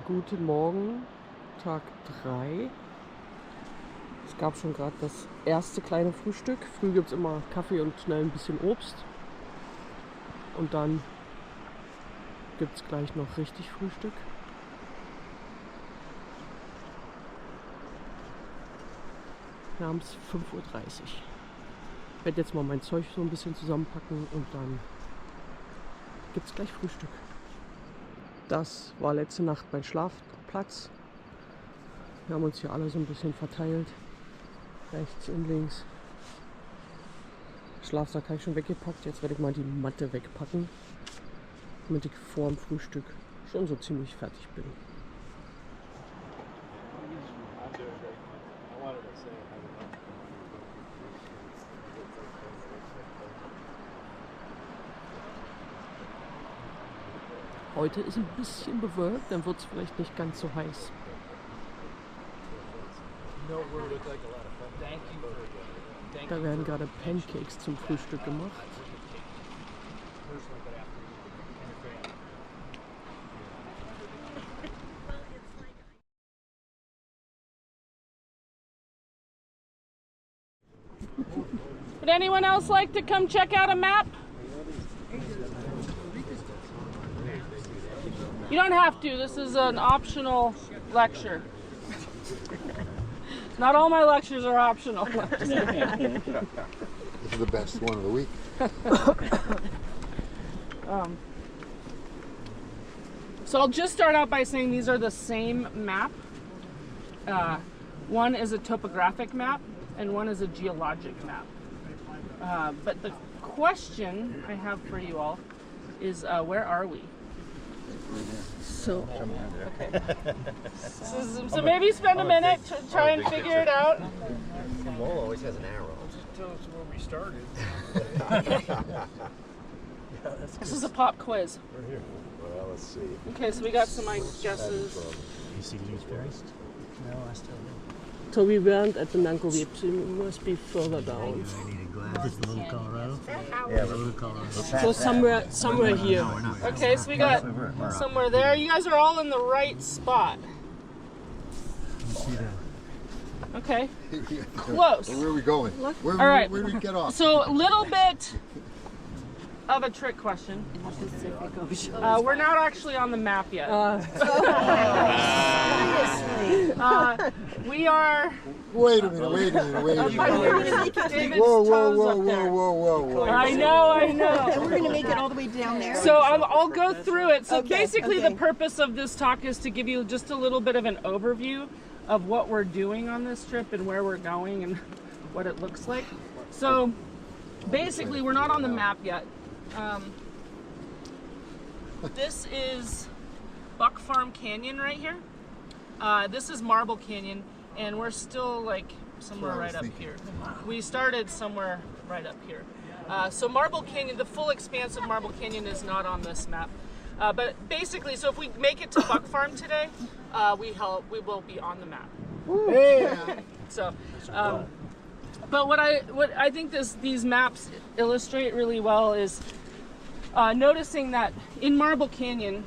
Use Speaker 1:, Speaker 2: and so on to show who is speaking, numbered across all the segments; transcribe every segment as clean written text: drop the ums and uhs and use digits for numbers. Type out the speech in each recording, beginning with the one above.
Speaker 1: Guten Morgen, Tag 3. Es gab schon gerade das erste kleine Frühstück. Früh gibt es immer Kaffee und schnell ein bisschen Obst. Und dann gibt es gleich noch richtig Frühstück. Wir haben es 5:30 Uhr. Ich werde jetzt mal mein Zeug so ein bisschen zusammenpacken und dann gibt es gleich Frühstück. Das war letzte Nacht mein Schlafplatz. Wir haben uns hier alle so ein bisschen verteilt. Rechts und links. Schlafsack habe ich schon weggepackt. Jetzt werde ich mal die Matte wegpacken, damit ich vor dem Frühstück schon so ziemlich fertig bin. Heute ist ein bisschen bewölkt, dann wird es vielleicht nicht ganz so heiß. Da werden gerade Pancakes zum Frühstück gemacht.
Speaker 2: Would anyone else like to come check out a map? You don't have to. This is an optional lecture. Not all my lectures are optional.
Speaker 3: This is the best one of the week.
Speaker 2: So I'll just start out by saying these are the same map. One is a topographic map and one is a geologic map. But the question I have for you all is where are we?
Speaker 1: So,
Speaker 2: okay. So maybe spend a minute to try and figure it out.
Speaker 4: The mole always has an arrow.
Speaker 5: Just tell us where we started.
Speaker 2: This is a pop quiz.
Speaker 3: We're here. Well, let's see.
Speaker 2: Okay, so we got some guesses.
Speaker 5: You see Lee's Forest? No, I still don't.
Speaker 1: so we weren't at the Nankoweap, so we must be further down.
Speaker 5: This is Little Colorado? Yeah, Little Colorado.
Speaker 1: So somewhere here.
Speaker 2: Okay, so we got somewhere there. You guys are all in the right spot. Okay, close.
Speaker 3: Where are we going? Where
Speaker 2: right.
Speaker 3: do we get off?
Speaker 2: So a little bit of a trick question. We're not actually on the map yet. We are.
Speaker 3: Wait a minute.
Speaker 2: David's
Speaker 3: Whoa,
Speaker 2: toes up there. I know.
Speaker 6: And we're going to make it all the way down there.
Speaker 2: So I'll go through it. So basically the purpose of this talk is to give you just a little bit of an overview of what we're doing on this trip and where we're going and what it looks like. So basically we're not on the map yet. This is Buck Farm Canyon right here. This is Marble Canyon, and we're still like somewhere right up here. We started somewhere right up here. So Marble Canyon, the full expanse of Marble Canyon is not on this map. But basically, so if we make it to Buck Farm today, we will be on the map. So, but what I think these maps illustrate really well is noticing that in Marble Canyon,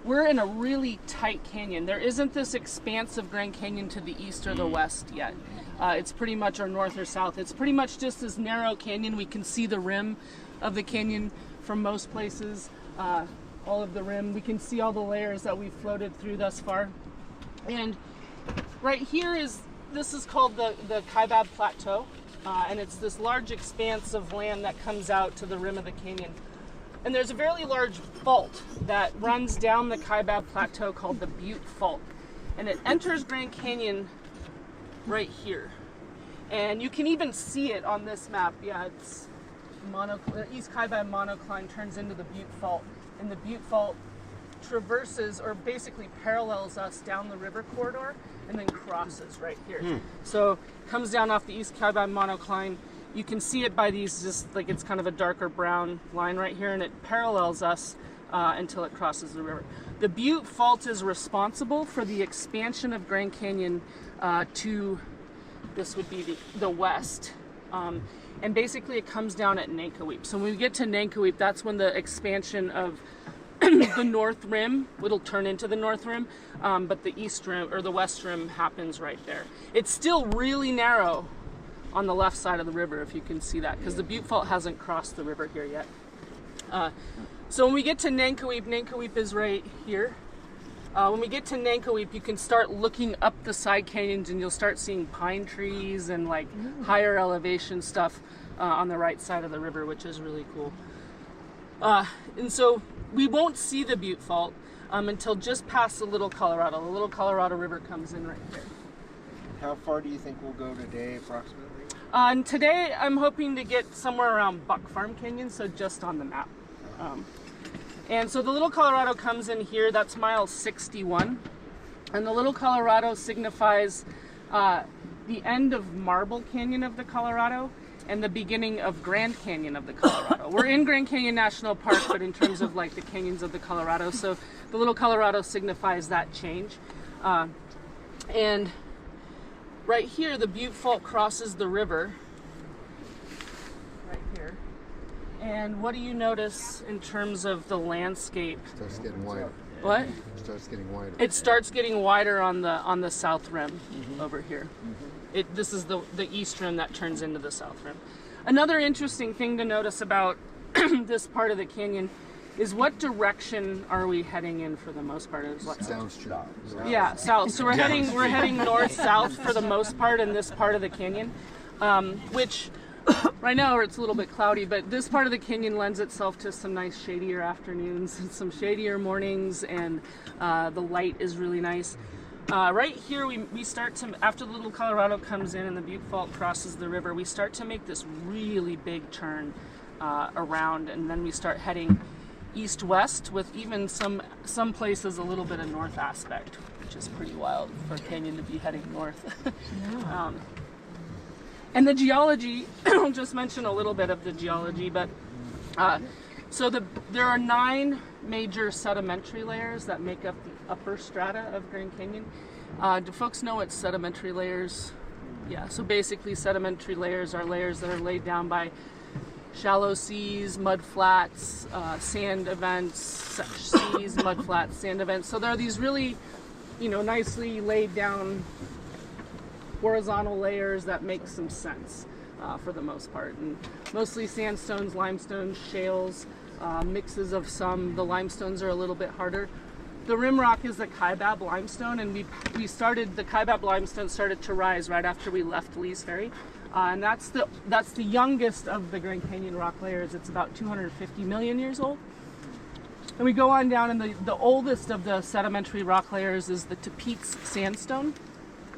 Speaker 2: we're in a really tight canyon. There isn't this expansive Grand Canyon to the east or the west yet. It's pretty much our north or south. It's pretty much just this narrow canyon. We can see the rim of the canyon from most places, all of the rim. We can see all the layers that we've floated through thus far. And right here this is called the Kaibab Plateau, and it's this large expanse of land that comes out to the rim of the canyon. And there's a very large fault that runs down the Kaibab Plateau called the Butte Fault. And it enters Grand Canyon right here. And you can even see it on this map. Yeah, it's East Kaibab monocline turns into the Butte Fault. And the Butte Fault traverses or basically parallels us down the river corridor and then crosses right here. So comes down off the East Kaibab monocline. You can see it by these, just like it's kind of a darker brown line right here, and it parallels us until it crosses the river. The Butte Fault is responsible for the expansion of Grand Canyon to, this would be the west. And basically it comes down at Nankoweap. So when we get to Nankoweap, that's when the expansion of the north rim, it'll turn into the north rim, but the east rim or the west rim happens right there. It's still really narrow on the left side of the river, if you can see that, because the Butte Fault hasn't crossed the river here yet. So when we get to Nankoweap, Nankoweap is right here. When we get to Nankoweap, you can start looking up the side canyons and you'll start seeing pine trees and like higher elevation stuff on the right side of the river, which is really cool. And so we won't see the Butte Fault until just past the Little Colorado. The Little Colorado River comes in right here.
Speaker 4: How far do you think we'll go today, approximately?
Speaker 2: And today I'm hoping to get somewhere around Buck Farm Canyon, so just on the map. And so the Little Colorado comes in here, that's mile 61. And the Little Colorado signifies the end of Marble Canyon of the Colorado and the beginning of Grand Canyon of the Colorado. We're in Grand Canyon National Park, but in terms of like the canyons of the Colorado, so the Little Colorado signifies that change. And right here, the Butte Fault crosses the river, right here. And what do you notice in terms of the landscape?
Speaker 3: It starts getting wider.
Speaker 2: What?
Speaker 3: It starts getting wider.
Speaker 2: It starts getting wider on the south rim over here. This is the east rim that turns into the south rim. Another interesting thing to notice about this part of the canyon is what direction are we heading in for the most part? It's like
Speaker 3: Downstream.
Speaker 2: yeah, south. So we're heading north south for the most part in this part of the canyon, which right now it's a little bit cloudy, but this part of the canyon lends itself to some nice shadier afternoons and some shadier mornings, and the light is really nice. Right here we start to, after the Little Colorado comes in and the Butte Fault crosses the river, we start to make this really big turn around, and then we start heading east-west with even some places a little bit of north aspect, which is pretty wild for a canyon to be heading north. And the geology, I'll just mention a little bit of the geology, but so there are 9 major sedimentary layers that make up the upper strata of Grand Canyon. Do folks know what sedimentary layers? Yeah, so basically sedimentary layers are layers that are laid down by shallow seas, mud flats, sand events, seas, mud flats, sand events. So there are these really, nicely laid down horizontal layers that make some sense for the most part. And mostly sandstones, limestones, shales, mixes of some. The limestones are a little bit harder. The rim rock is the Kaibab limestone, and the Kaibab limestone started to rise right after we left Lee's Ferry. And that's the youngest of the Grand Canyon rock layers. It's about 250 million years old. And we go on down, and the oldest of the sedimentary rock layers is the Tapeats sandstone.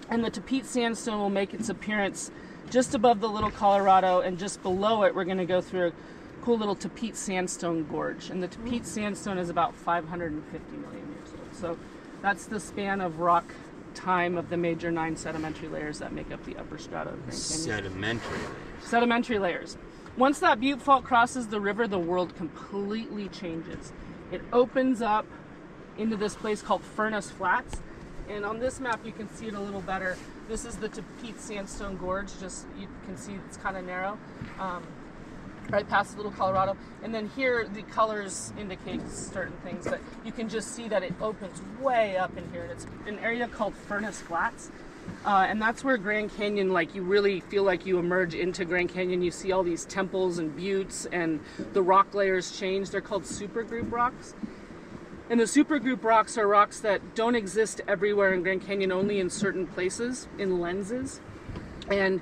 Speaker 2: And the Tapeats sandstone will make its appearance just above the Little Colorado, and just below it we're going to go through a cool little Tapeats sandstone gorge. And the Tapeats sandstone is about 550 million years old. So that's the span of rock time of the major 9 sedimentary layers that make up the upper strata of Grand Canyon. Sedimentary layers. Once that Butte Fault crosses the river, the world completely changes. It opens up into this place called Furnace Flats, and on this map you can see it a little better. This is the Tapeats Sandstone Gorge. Just you can see it's kind of narrow, right past the Little Colorado. And then here the colors indicate certain things, but you can just see that it opens way up in here. And it's an area called Furnace Flats, and that's where Grand Canyon, like, you really feel like you emerge into Grand Canyon. You see all these temples and buttes, and the rock layers change. They're called supergroup rocks. And the supergroup rocks are rocks that don't exist everywhere in Grand Canyon, only in certain places, in lenses. And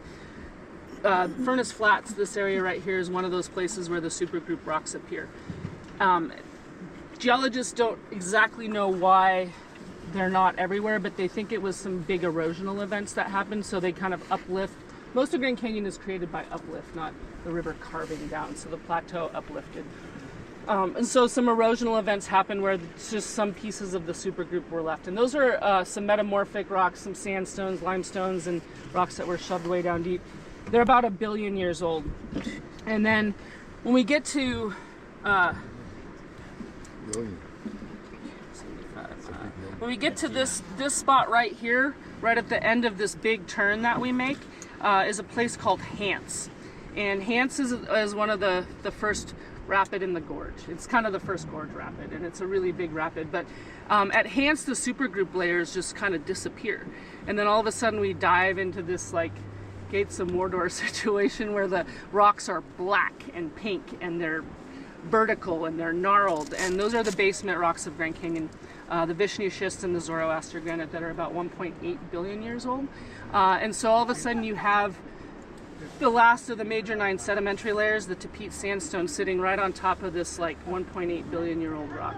Speaker 2: Furnace Flats, this area right here, is one of those places where the supergroup rocks appear. Geologists don't exactly know why they're not everywhere, but they think it was some big erosional events that happened, so they kind of uplift. Most of Grand Canyon is created by uplift, not the river carving down, so the plateau uplifted. And so some erosional events happened where just some pieces of the supergroup were left. And those are some metamorphic rocks, some sandstones, limestones, and rocks that were shoved way down deep. They're about 1 billion years old. And then when we get to this spot right here, right at the end of this big turn that we make, is a place called Hance. And Hance is one of the first rapid in the gorge. It's kind of the first gorge rapid, and it's a really big rapid. But at Hance, the supergroup layers just kind of disappear. And then all of a sudden we dive into this like Gates of Mordor situation where the rocks are black and pink and they're vertical and they're gnarled. And those are the basement rocks of Grand Canyon. The Vishnu schist and the Zoroaster granite that are about 1.8 billion years old. And so all of a sudden you have the last of the major 9 sedimentary layers, the Tapete sandstone, sitting right on top of this like 1.8 billion year old rock.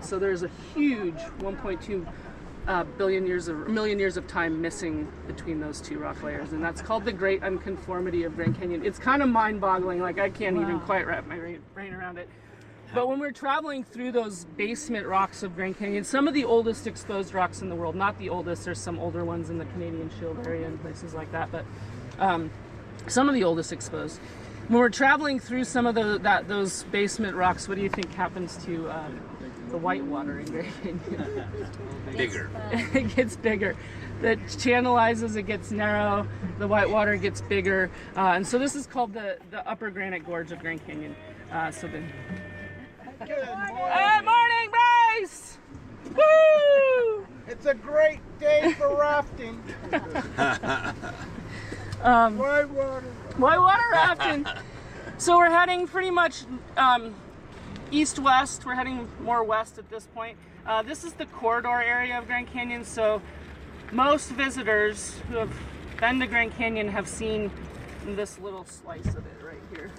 Speaker 2: So there's a huge 1.2 million years of time missing between those two rock layers, and that's called the Great Unconformity of Grand Canyon. It's kind of mind-boggling, like I can't even quite wrap my brain around it. But when we're traveling through those basement rocks of Grand Canyon, some of the oldest exposed rocks in the world, not the oldest, there's some older ones in the Canadian Shield area and places like that, but some of the oldest exposed. When we're traveling through some of those basement rocks, what do you think happens to the white water in Grand Canyon?
Speaker 3: Bigger.
Speaker 2: It gets bigger. It channelizes, it gets narrow, the white water gets bigger. And so this is called the Upper Granite Gorge of Grand Canyon. Hey, morning, Bryce! Woo!
Speaker 4: It's a great day for rafting.
Speaker 2: Whitewater rafting. So we're heading pretty much east-west. We're heading more west at this point. This is the corridor area of Grand Canyon. So most visitors who have been to Grand Canyon have seen this little slice of it right here.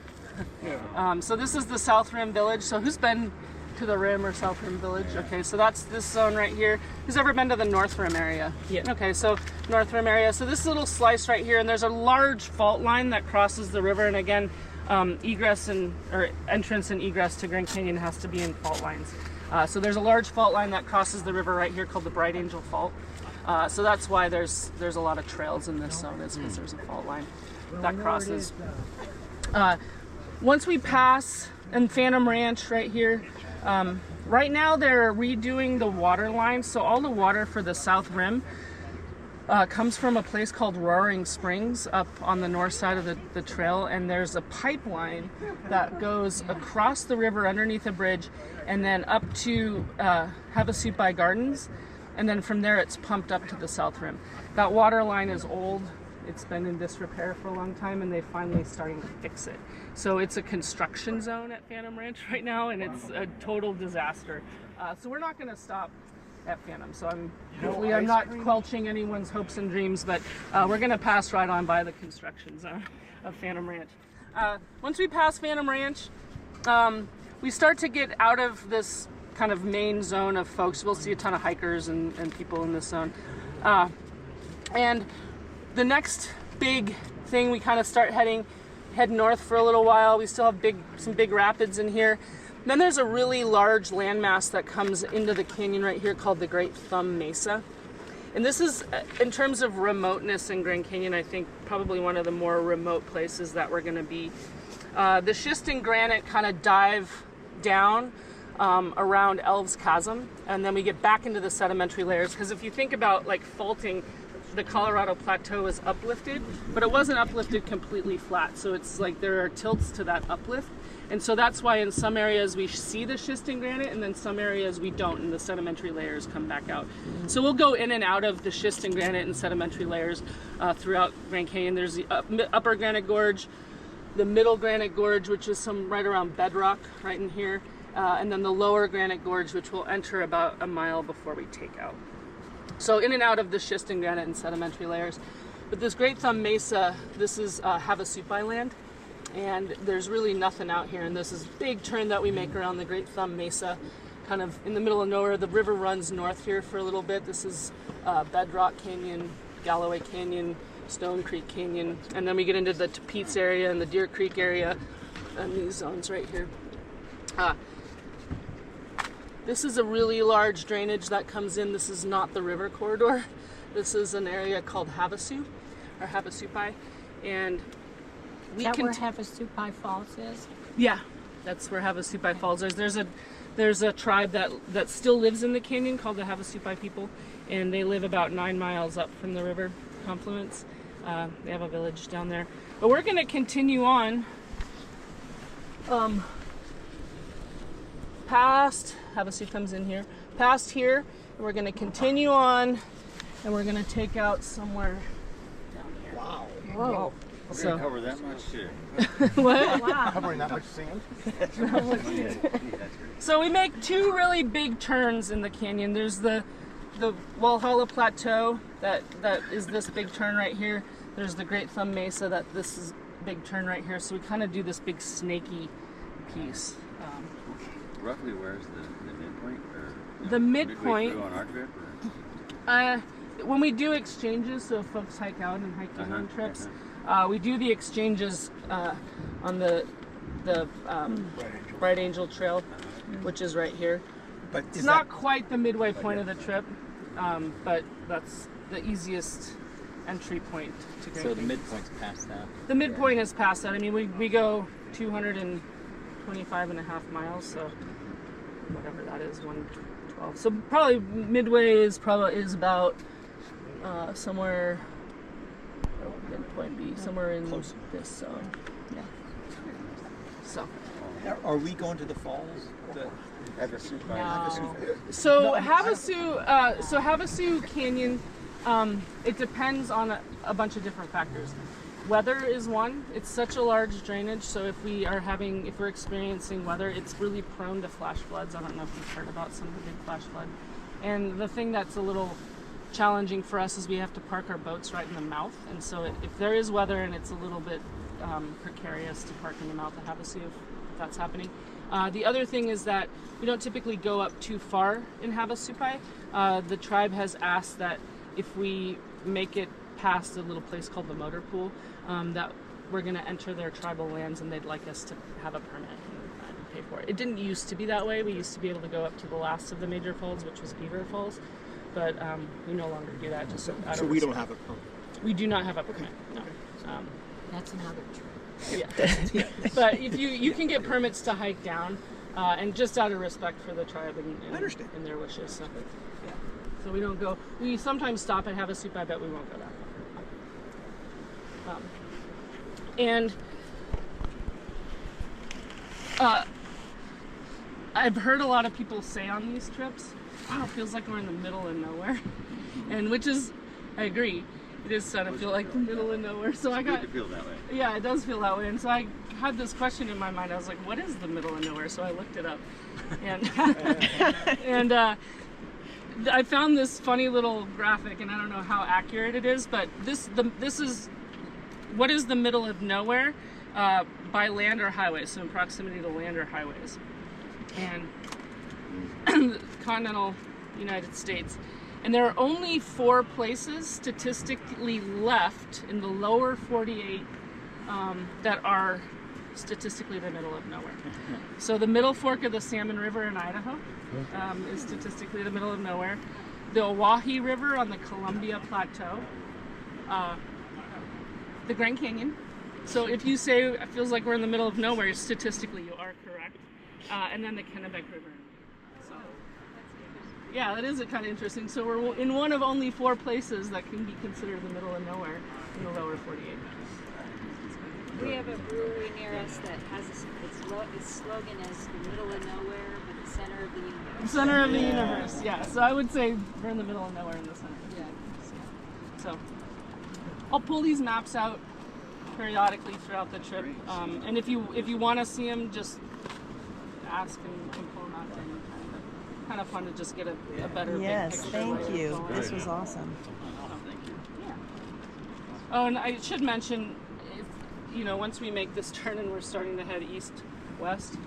Speaker 2: So this is the South Rim Village. So who's been to the Rim or South Rim Village? Okay, so that's this zone right here. Who's ever been to the North Rim area?
Speaker 1: Yeah.
Speaker 2: Okay, so North Rim area. So this little slice right here, and there's a large fault line that crosses the river. And again, entrance and egress to Grand Canyon has to be in fault lines. So there's a large fault line that crosses the river right here called the Bright Angel Fault. So that's why there's a lot of trails in this zone, is because there's a fault line that crosses. Once we pass in Phantom Ranch right here, right now they're redoing the water line. So all the water for the South Rim comes from a place called Roaring Springs up on the north side of the trail, and there's a pipeline that goes across the river underneath a bridge and then up to Havasupai Gardens, and then from there it's pumped up to the South Rim. That water line is old. It's been in disrepair for a long time, and they're finally starting to fix it. So it's a construction zone at Phantom Ranch right now, and it's a total disaster. So we're not going to stop at Phantom. So hopefully I'm not quelching anyone's hopes and dreams, but we're going to pass right on by the construction zone of Phantom Ranch. Once we pass Phantom Ranch, we start to get out of this kind of main zone of folks. We'll see a ton of hikers and people in this zone. And the next big thing, we kind of head north for a little while. We still have some big rapids in here. Then there's a really large landmass that comes into the canyon right here called the Great Thumb Mesa. And this is, in terms of remoteness in Grand Canyon, I think probably one of the more remote places that we're going to be. The schist and granite kind of dive down around Elves Chasm, and then we get back into the sedimentary layers. Because if you think about like faulting, the Colorado Plateau is uplifted, but it wasn't uplifted completely flat. So it's like there are tilts to that uplift. And so that's why in some areas we see the schist and granite, and then some areas we don't, and the sedimentary layers come back out. So we'll go in and out of the schist and granite and sedimentary layers throughout Grand Canyon. There's the Upper Granite Gorge, the Middle Granite Gorge, which is some right around bedrock right in here, and then the Lower Granite Gorge, which we'll enter about a mile before we take out. So in and out of the schist and granite and sedimentary layers. But this Great Thumb Mesa, this is Havasupai land, and there's really nothing out here. And this is a big turn that we make around the Great Thumb Mesa, kind of in the middle of nowhere. The river runs north here for a little bit. This is Bedrock Canyon, Galloway Canyon, Stone Creek Canyon, and then we get into the Tapetes area and the Deer Creek area, and these zones right here. This is a really large drainage that comes in. This is not the river corridor. This is an area called Havasu, or Havasupai, and
Speaker 7: Is that where Havasupai Falls is?
Speaker 2: Yeah, that's where Havasupai Falls is. There's a tribe that still lives in the canyon called the Havasupai people, and they live about 9 miles up from the river confluence. They have a village down there. But we're going to continue on past, Havasu comes in here, past here, and we're going to continue on, and we're going to take out somewhere down here.
Speaker 4: Wow.
Speaker 2: Whoa.
Speaker 8: We're
Speaker 2: So,
Speaker 8: going to cover that much shit.
Speaker 2: what?
Speaker 7: Wow.
Speaker 3: Covering that much sand?
Speaker 2: So we make two really big turns in the canyon. There's the Walhalla Plateau, that is this big turn right here. There's the Great Thumb Mesa, that this is big turn right here. So we kind of do this big snaky piece.
Speaker 8: Roughly, where's the midpoint? Or,
Speaker 2: The midpoint-
Speaker 8: midway through on our trip? Or?
Speaker 2: When we do exchanges, so if folks hike out and hiking on trips, we do the exchanges on the Bright Angel Trail, which is right here.
Speaker 4: But
Speaker 2: It's not quite the midway point of the trip, but that's the easiest entry point to go.
Speaker 5: So the midpoint's past that.
Speaker 2: The midpoint is past that. I mean, we go 225.5 miles, so whatever that is, 112. So probably midway is about somewhere. Where would midpoint be? Somewhere in
Speaker 4: Close.
Speaker 2: this zone. Yeah. So.
Speaker 4: Are we going to the falls?
Speaker 2: So Havasu Canyon, it depends on a bunch of different factors. Weather is one. It's such a large drainage, so if we're experiencing weather, it's really prone to flash floods. I don't know if you've heard about some of the big flash flood. And the thing that's a little challenging for us is we have to park our boats right in the mouth, and so if there is weather and it's a little bit precarious to park in the mouth of Havasu if that's happening. The other thing is that we don't typically go up too far in Havasupai. The tribe has asked that if we make it past a little place called the Motor Pool, that we're going to enter their tribal lands, and they'd like us to have a permit and pay for it. It didn't used to be that way. We used to be able to go up to the last of the major falls, which was Beaver Falls, but we no longer do that. Just out
Speaker 4: So
Speaker 2: of
Speaker 4: we don't
Speaker 2: respect.
Speaker 4: have a permit.
Speaker 2: We do not have a permit. No.
Speaker 7: That's another trip.
Speaker 2: Yeah. But if you can get permits to hike down, and just out of respect for the tribe and their wishes. So, yeah. So we don't go. We sometimes stop at Havasupai, but we won't go that far. And I've heard a lot of people say on these trips, "Wow, it feels like we're in the middle of nowhere," and which is, I agree. It is starting to feel like the middle of nowhere. So I got.
Speaker 8: It feels that way.
Speaker 2: Yeah, it does feel that way. And so I had this question in my mind. I was like, what is the middle of nowhere? So I looked it up. And I found this funny little graphic, and I don't know how accurate it is, but this is what is the middle of nowhere by land or highways, so in proximity to land or highways. And the continental United States. And there are only 4 places statistically left in the lower 48 that are statistically the middle of nowhere. So the middle fork of the Salmon River in Idaho is statistically the middle of nowhere. The Oahe River on the Columbia Plateau. The Grand Canyon. So if you say it feels like we're in the middle of nowhere, statistically you are correct. And then the Kennebec River. So, yeah, that is kind of interesting. So we're in one of only 4 places that can be considered the middle of nowhere in the lower 48.
Speaker 9: We have a brewery near us that has its slogan is the middle of nowhere, but the center of the universe.
Speaker 2: Center of the universe, yeah. So I would say we're in the middle of nowhere in the center.
Speaker 9: Yeah.
Speaker 2: So I'll pull these maps out periodically throughout the trip, and if you want to see them, just ask and pull them out. Kind of fun to just get a better
Speaker 6: Yes,
Speaker 2: big picture.
Speaker 6: thank
Speaker 2: of
Speaker 6: you.
Speaker 2: what's
Speaker 6: This
Speaker 2: going
Speaker 6: was
Speaker 2: on.
Speaker 6: awesome.
Speaker 2: Yeah. Oh, and I should mention, once we make this turn and we're starting to head east-west,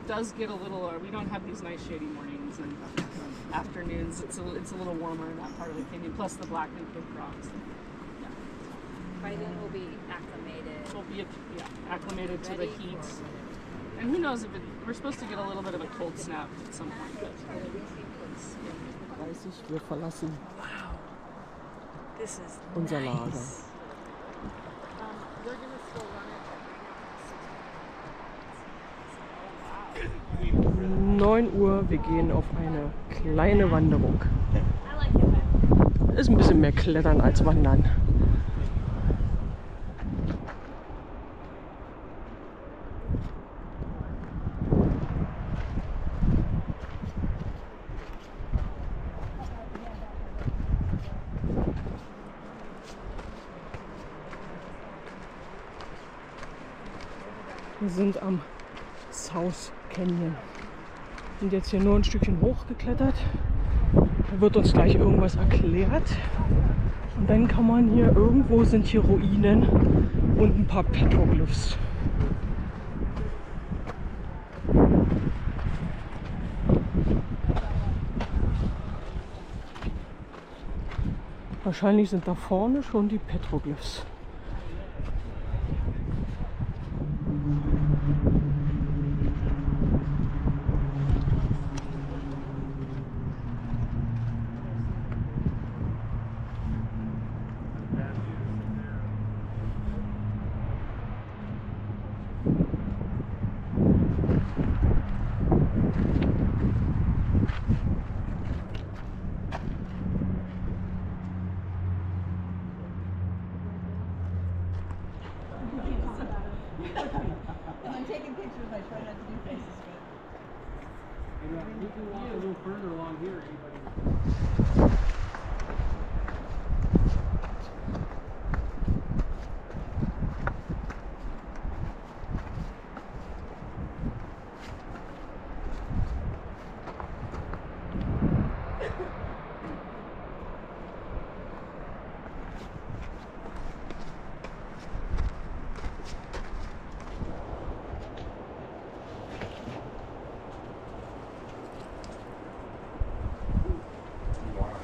Speaker 2: does get a little. We don't have these nice shady mornings and afternoons. It's a little warmer in that part of the canyon. Plus the black and pink rocks. Yeah.
Speaker 9: By then we'll be acclimated.
Speaker 2: We'll be acclimated to the heat. And who knows we're supposed to get a little bit of a cold snap at some point. But,
Speaker 1: Wir verlassen
Speaker 9: This is
Speaker 1: unser Lager.
Speaker 2: we're gonna still run it.
Speaker 1: 9 Uhr, wir gehen auf eine kleine Wanderung. Ist ein bisschen mehr Klettern als Wandern. Wir sind am South Canyon. Sind jetzt hier nur ein Stückchen hochgeklettert. Da wird uns gleich irgendwas erklärt. Und dann kann man hier, irgendwo sind hier Ruinen und ein paar Petroglyphs. Wahrscheinlich sind da vorne schon die Petroglyphs.
Speaker 6: I'm taking pictures. I try not to do faces.
Speaker 5: You can walk a little further along here.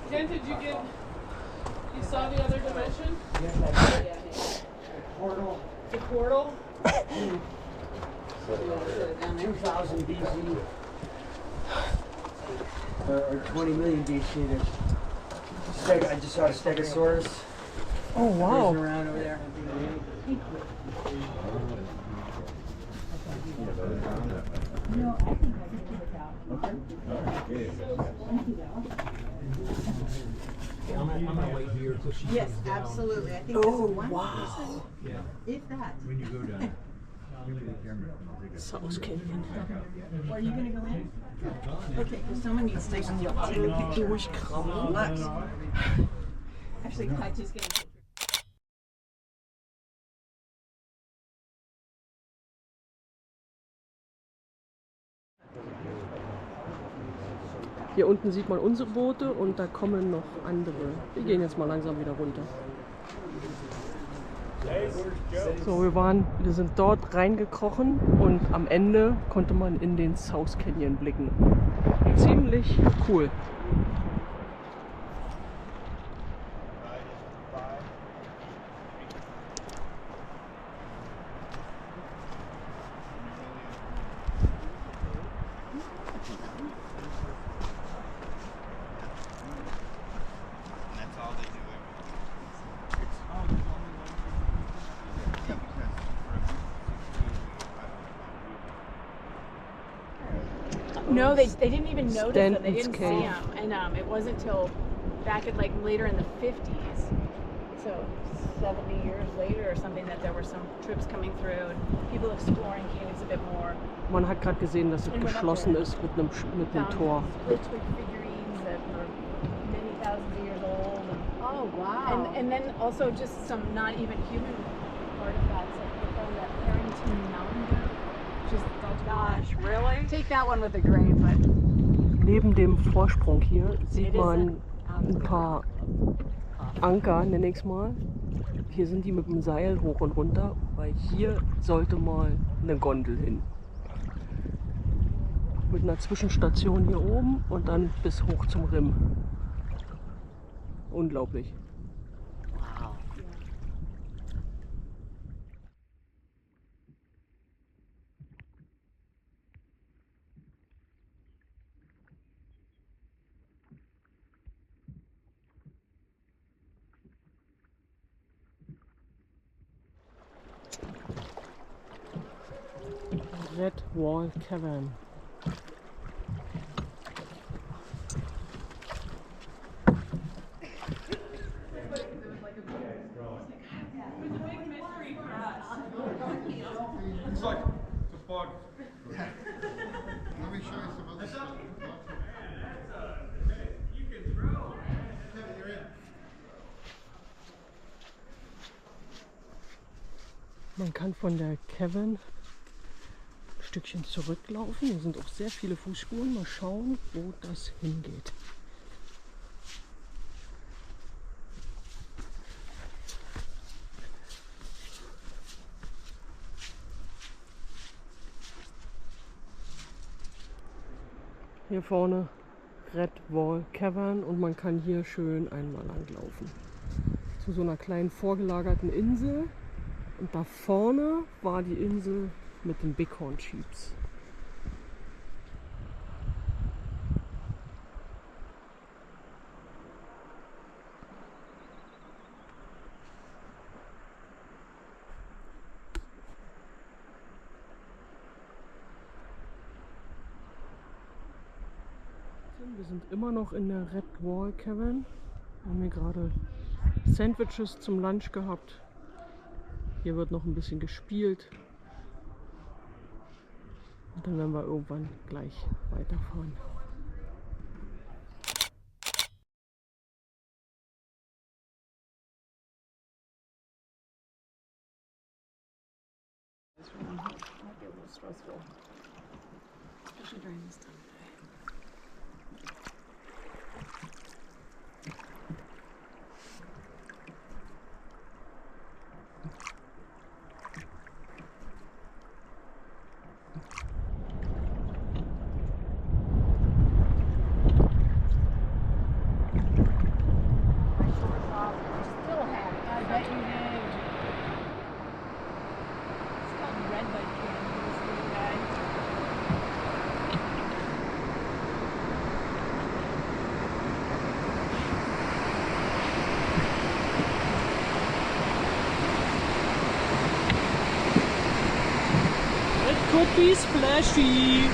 Speaker 2: Jen, did you get? You saw the other dimension?
Speaker 5: Yes, I did. Portal.
Speaker 2: The portal?
Speaker 5: 2000 BC. Or 20 million BC. I just saw a Stegosaurus.
Speaker 1: Oh wow!
Speaker 5: Racing around over there.
Speaker 6: No, I think I can do
Speaker 5: I'm gonna wait here till she
Speaker 6: Yes,
Speaker 5: comes down.
Speaker 6: absolutely. I think this is one
Speaker 1: wow.
Speaker 6: person,
Speaker 5: Yeah.
Speaker 6: if that.
Speaker 8: When you go down, give me the camera and I'll take a
Speaker 1: South Canyon.
Speaker 6: Are you gonna go in? Okay, because someone needs to take a picture.
Speaker 1: Durchkrabbeln.
Speaker 6: Actually, Katya's gonna take.
Speaker 1: Hier unten sieht man unsere Boote und da kommen noch andere. Wir gehen jetzt mal langsam wieder runter. So, wir sind dort reingekrochen und am Ende konnte man in den South Canyon blicken. Ziemlich cool.
Speaker 10: No, they didn't even notice them. They
Speaker 1: Stanton's
Speaker 10: didn't see
Speaker 1: Cave.
Speaker 10: them, and it wasn't till back at like later in the 50s, so 70 years later or something, that there were some trips coming through and people exploring caves a bit more.
Speaker 1: Man hat gerade gesehen, dass es geschlossen ist mit einem
Speaker 10: Found
Speaker 1: Tor.
Speaker 10: split twig figurines that were many thousands of years old.
Speaker 6: Oh, wow.
Speaker 10: And then also just some not even human artifacts, like they found that Harrington Mountain. Just gosh, really? Take that one with a grain, but
Speaker 1: Neben dem Vorsprung hier sieht man ein paar Anker, nenne ich es mal. Hier sind die mit dem Seil hoch und runter, weil hier sollte mal eine Gondel hin. Mit einer Zwischenstation hier oben und dann bis hoch zum Rimm. Unglaublich.
Speaker 5: Wow.
Speaker 1: Redwall Cavern.
Speaker 3: It's like the fog. Let me show you some other stuff.
Speaker 8: You can throw.
Speaker 3: You're in.
Speaker 1: Man kann von der Cavern Stückchen zurücklaufen. Hier sind auch sehr viele Fußspuren. Mal schauen, wo das hingeht. Hier vorne Redwall Cavern und man kann hier schön einmal langlaufen. Zu so einer kleinen vorgelagerten Insel. Und da vorne war die Insel mit den Bighorn Sheeps. Wir sind immer noch in der Redwall Cavern. Wir haben hier gerade Sandwiches zum Lunch gehabt. Hier wird noch ein bisschen gespielt. Und dann werden wir irgendwann gleich weiterfahren.
Speaker 10: Might be a little stressful, especially during this time of day.
Speaker 1: Could be splashy.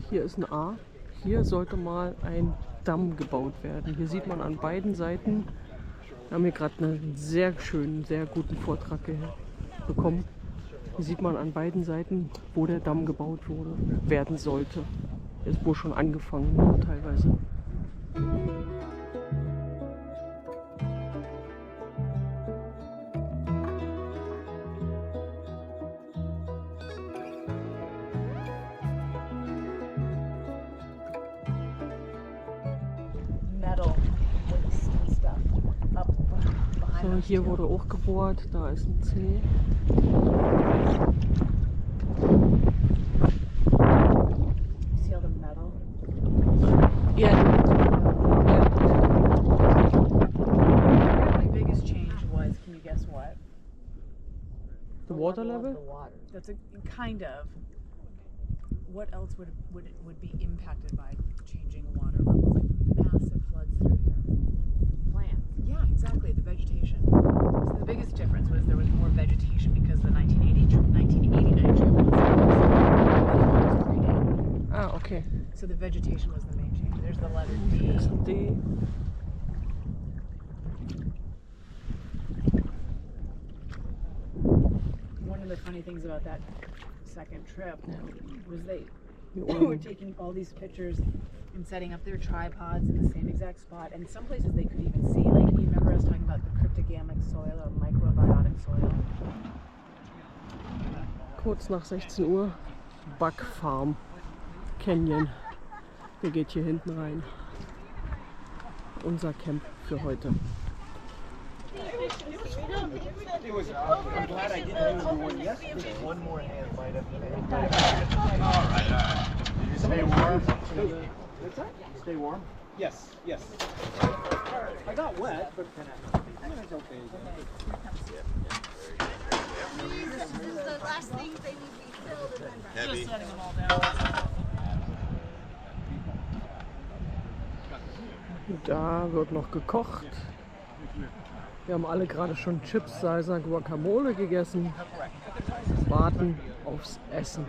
Speaker 1: Hier ist ein A. Hier sollte mal ein Damm gebaut werden. Hier sieht man an beiden Seiten, wir haben hier gerade einen sehr schönen, sehr guten Vortrag bekommen. Hier sieht man an beiden Seiten, wo der Damm gebaut werden sollte. Er ist wohl schon angefangen, teilweise. So, hier wurde auch gebohrt, da ist ein C.
Speaker 10: See all the metal?
Speaker 1: Yeah.
Speaker 10: The biggest change was, can you guess what?
Speaker 1: The water level?
Speaker 10: That's a kind of. What else would be impacted by changing water levels? Like massive floods through here. Plants. Yeah, exactly. The vegetation. So the biggest difference was there was more vegetation because the 1989 trip was predated.
Speaker 1: Ah, okay.
Speaker 10: So the vegetation was the main change. There's the letter D.
Speaker 1: That's a D.
Speaker 10: One of the funny things about that second trip was they were taking all these pictures and setting up their tripods in the same exact spot, and some places they could even see, like, you remember us talking about the cryptogamic soil or microbiotic soil?
Speaker 1: Kurz nach 16 Uhr, Bug Farm Canyon. Der geht hier hinten rein. Unser Camp für heute.
Speaker 5: It was. I'm glad I didn't do the one yesterday. One more hand might have been.
Speaker 3: All right. Did you stay warm?
Speaker 5: What's that? Stay warm? Yes, yes. I got wet, but it's okay.
Speaker 6: This is the last things they need to be filled and then
Speaker 3: Heavy.
Speaker 2: Just setting them all down.
Speaker 1: Da wird noch gekocht. Wir haben alle gerade schon Chips, Salsa, Guacamole gegessen. Warten aufs Essen.